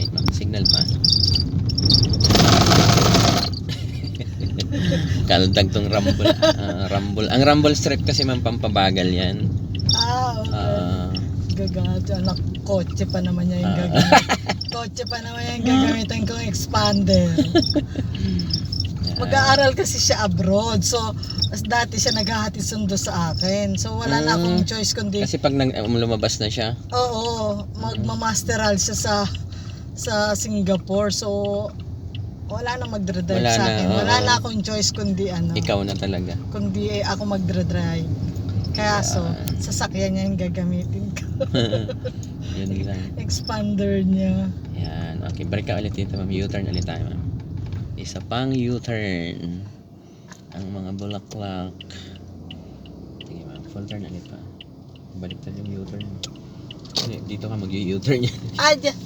right ma'am. Signal pa. Kaldag tong rumble. Rumble. Ang rumble strip kasi ma'am pampabagal yan. Okay. Gagamit. Anak, kotse pa naman niya yung gagamit. Kotse pa naman yung gagamitin kong expander. Mag-aaral kasi siya abroad. So, dati siya naghahatid sundo sa akin. So, wala na akong choice kundi... Kasi pag lumabas na siya. Oo. Magmamasteral siya sa Singapore. So, wala na magdadrive sa akin. Wala na akong choice kundi ano. Ikaw na talaga. Kundi ako magdadrive. Kaya so, sasakyan niya yung gagamitin ko. Yun lang. Expander niya. Yan. Okay, balik ka ulit dito ma'am. U-turn ulit tayo ma'am. Isa pang U-turn. Ang mga bulaklak. Sige ma'am, full turn ulit pa. Baliktad yung U-turn. Dito ka mag-U-turn yan. Diyan.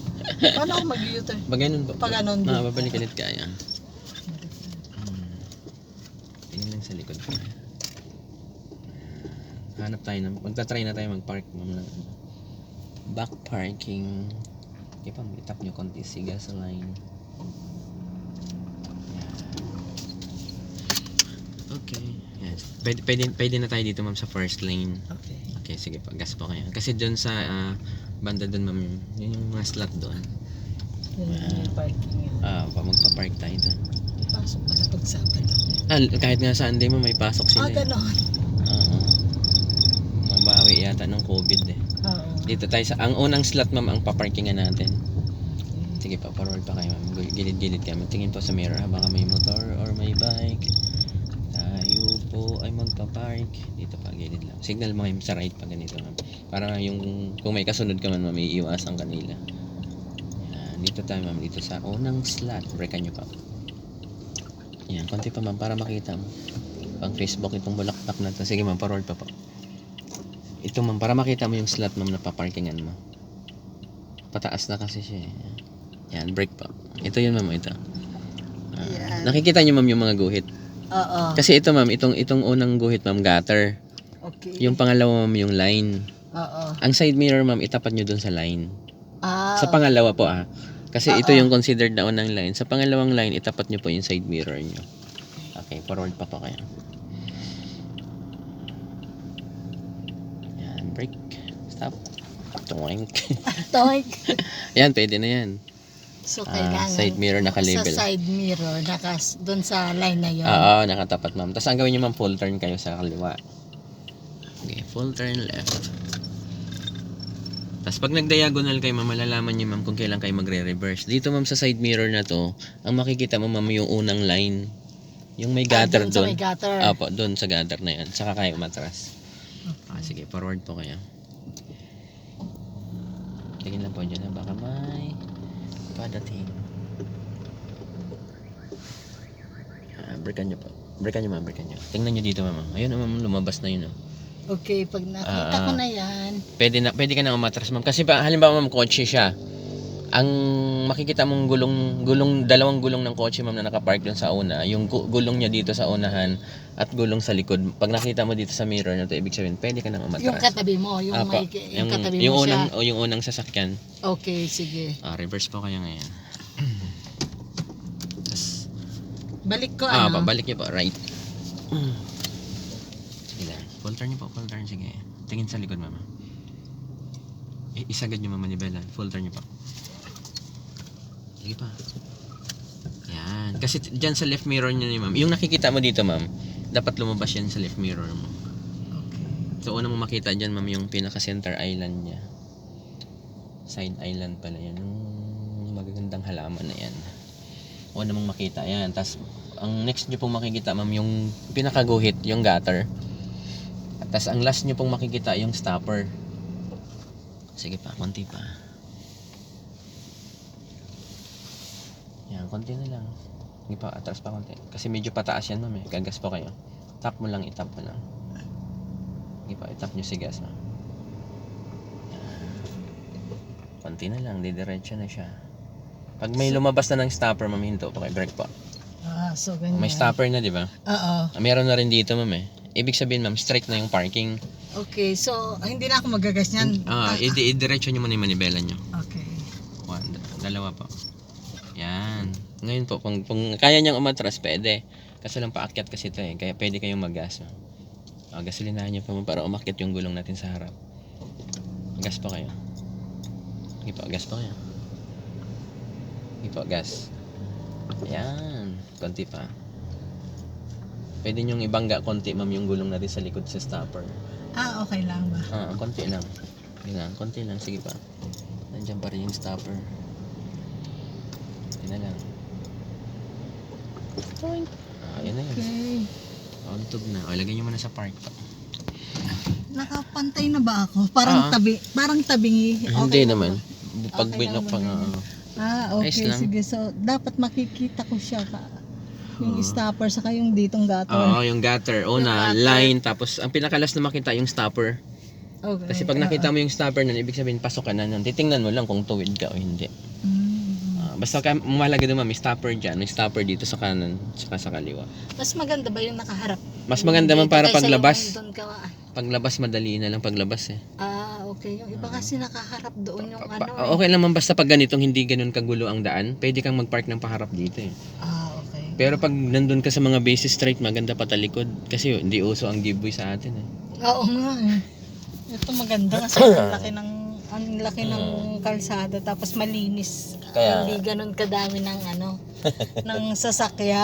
Paano ako mag-U-turn? Pag ganun ba? Pag ganun din. Babalik ulit ka yan. Tingin lang sa likod ko. Hanap tayo na. Magta-try na tayo mag-park ma'am. Back parking. Okay pa, itap nyo konti si gasoline. Okay. Yes. Pwede na tayo dito ma'am sa first lane. Okay. Okay, sige pa. Gas po kayo. Kasi dyan sa banda dun ma'am, yun yung mga slot doon. Yan yung parking yan. Magpa-park tayo doon. Pasok pala pag Sabado. Kahit nga Sunday mo may pasok sila. Ganon. Mabawi yata ng COVID eh. Oo. Dito tayo sa, ang unang slot ma'am ang paparkingan natin. Sige pa, forward pa kayo ma'am. Gilid-gilid kayo. Tingin po sa mirror baka may motor or may bike. Tayo po ay magpapark. Dito pa, gilid lang. Signal mo kayo sa right pa ganito ma'am. Para yung, kung may kasunod ka man ma'am, may iwasan kanila. Yan, dito tayo ma'am. Dito sa unang slot. Breakan nyo pa. Yan, konti pa ma'am para makita mo. Pang Facebook itong bulaklak na to. Sige ma'am, forward pa po. Ito ma'am, para makita mo yung slot ma'am na paparkingan mo. Pataas na kasi siya. Yan, brake pa. Ito yun ma'am, ito. Nakikita nyo ma'am yung mga guhit. Oo. Kasi ito ma'am, itong unang guhit ma'am, gutter. Okay. Yung pangalawa ma'am, yung line. Oo. Ang side mirror ma'am, itapat nyo dun sa line. Sa Okay. pangalawa po Kasi ito yung considered na unang line. Sa pangalawang line, itapat nyo po yung side mirror nyo. Okay, forward pa po kayo. Brake. Stop. Toink. Toink. Yan, pwede na yan. So, kailangan side mirror naka-label. sa side mirror, doon sa line na yun. Oo, nakatapat ma'am. Tapos ang gawin nyo ma'am, full turn kayo sa kaliwa. Okay, full turn left. Tapos pag nag-diagonal kayo ma'am, malalaman nyo ma'am kung kailan kayo magre-reverse. Dito ma'am sa side mirror na to, ang makikita mo ma'am yung unang line. Yung may gutter doon. Sa may gutter. Opo, doon sa gutter na yan. Saka kayo umatras. Sige, forward po kayo. Tingin lang po dyan baka may padating. Breakan nyo po. Breakan nyo ma'am, breakan nyo. Tingnan nyo dito ma'am. Ayun ma'am, lumabas na yun. Okay, pag nakita ko na yan. Pwede ka na umatras ma'am. Kasi halimbawa ma'am, kotse siya. Ang makikita mong dalawang gulong ng kotse ma'am na nakapark dun sa una, yung gulong niya dito sa unahan at gulong sa likod. Pag nakita mo dito sa mirror na to, ibig sabihin pwede ka nang umatras. Yung katabi mo, yung katabi mo siya. Yung unang sasakyan. Okay, sige. Reverse po kayo ngayon. Balik ko ano? Pabalik niyo po, right. Sige lang. Full turn niyo po, full turn. Sige. Tingin sa likod mama. Isagad niyo mama ni Bella. Full turn niyo po. Sige pa. Yan. Kasi dyan sa left mirror niyo ni ma'am, yung nakikita mo dito ma'am, dapat lumabas yan sa left mirror mo. Okay. So una mo makita dyan ma'am yung pinaka center island niya. Side island pala yan. Yung magagandang halaman na yan. Una mong makita yan. Tapos ang next nyo pong makikita ma'am yung pinakaguhit, yung gutter. Tapos ang last nyo pong makikita yung stopper. Sige pa, konti pa. Yan, konti na lang. Hindi pa, atras pa konti. Kasi medyo pataas yan ma'am. Gagas po kayo. Tap mo lang, itap mo lang. Hindi pa, itap nyo si gas ma'am. Konti na lang, didiretso na siya. Pag may lumabas na ng stopper ma'am, hinto pa kayo. Brake po. So ganyan. May stopper na, di ba? Oo. Meron na rin dito ma'am Ibig sabihin ma'am, straight na yung parking. Okay, so hindi na ako magagas niyan. I-diretso nyo muna yung manibela nyo. Okay. Dalawa po. Yan. Ngayon po, kung kaya niyang umatras, pwede. Kaso lang paakyat kasi ito eh. Kaya pwede kayong mag-gas. Gasolinahan niyo pa para umakyat yung gulong natin sa harap. Gas po kayo. Sige po, gas po kayo. Sige po, gas. Yan. Konti pa. Pwede niyong ibangga konti, ma'am, yung gulong natin sa likod sa stopper. Okay lang ba? Konti lang. Yan, konti lang. Sige pa. Nandiyan pa rin yung stopper. Konti na lang. Yan na yun. Okay. Untog na. Lagyan niyo muna sa park. Nakapantay na ba ako? Parang tabingi. Okay Hindi lang naman. ba? Pag Okay binok lang pa ba nga. ganyan? Okay. Ayos lang. Sige. So, dapat makikita ko siya yung stopper saka yung ditong gutter. Oo, yung gutter. Una, Yung gutter. line. Tapos, ang pinakalas na makita yung stopper. Okay. Kasi pag nakita mo yung stopper nun, ibig sabihin, pasok ka na nun. Titingnan mo lang kung tuwid ka o hindi. Basta mahalaga doon, may stopper dyan. May stopper dito sa kanan, saka sa kaliwa. Mas maganda ba yung nakaharap? Mas maganda man para Kaysa paglabas. yung doon ka, Paglabas, madali na lang paglabas eh. okay. Yung iba kasi nakaharap doon yung Okay lang man basta pag ganitong hindi ganun kagulo ang daan, pwede kang mag-park ng paharap dito eh. Okay. Pero pag nandun ka sa mga basis straight, maganda patalikod. Kasi hindi uso ang giveaway sa atin eh. Oo nga eh. Ito maganda kasi ang laki ng kalsada tapos malinis. Kaya Hindi ganun kadami ng ng sasakyan.